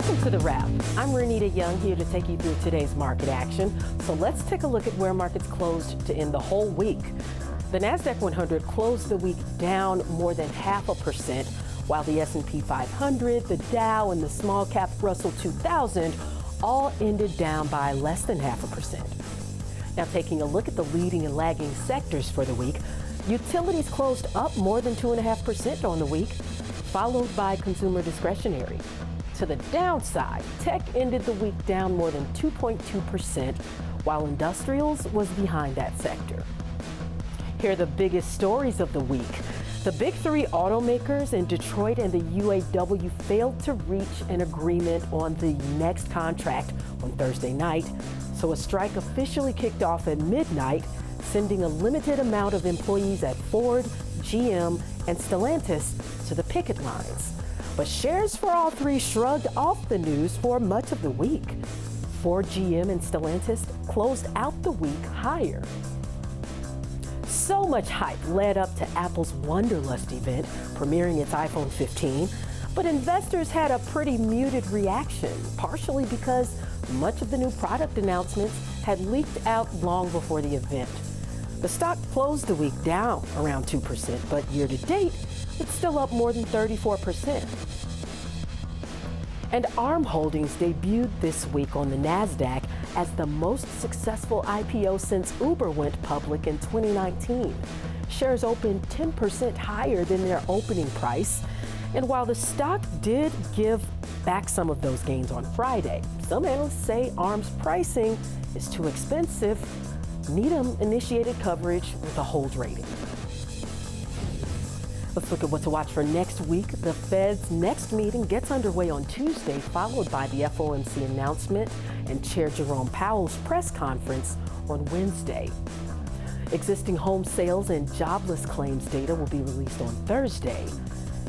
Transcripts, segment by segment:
Welcome to The Wrap. I'm Renita Young, here to take you through today's market action. So let's take a look at where markets closed to end the whole week. The NASDAQ 100 closed the week down more than 0.5%, while the S&P 500, the Dow, and the small cap Russell 2000 all ended down by less than 0.5%. Now, taking a look at the leading and lagging sectors for the week, utilities closed up more than 2.5% on the week, followed by consumer discretionary. To the downside, tech ended the week down more than 2.2%, while industrials was behind that sector. Here are the biggest stories of the week. The big three automakers in Detroit and the UAW failed to reach an agreement on the next contract on Thursday night, so a strike officially kicked off at midnight, sending a limited amount of employees at Ford, GM, and Stellantis to the picket lines. But shares for all three shrugged off the news for much of the week. Ford, GM, and Stellantis closed out the week higher. So much hype led up to Apple's Wonderlust event, premiering its iPhone 15, but investors had a pretty muted reaction, partially because much of the new product announcements had leaked out long before the event. The stock closed the week down around 2%, but year to date, it's still up more than 34%. And ARM Holdings debuted this week on the NASDAQ as the most successful IPO since Uber went public in 2019. Shares opened 10% higher than their opening price. And while the stock did give back some of those gains on Friday, some analysts say ARM's pricing is too expensive. Needham initiated coverage with a hold rating. Let's look at what to watch for next week. The Fed's next meeting gets underway on Tuesday, followed by the FOMC announcement and Chair Jerome Powell's press conference on Wednesday. Existing home sales and jobless claims data will be released on Thursday.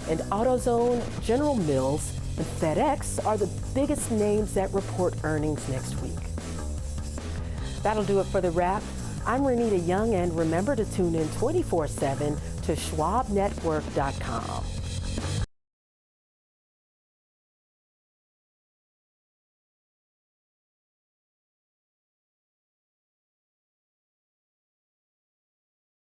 And AutoZone, General Mills, and FedEx are the biggest names that report earnings next week. That'll do it for The Wrap. I'm Renita Young, and remember to tune in 24/7 to schwabnetwork.com.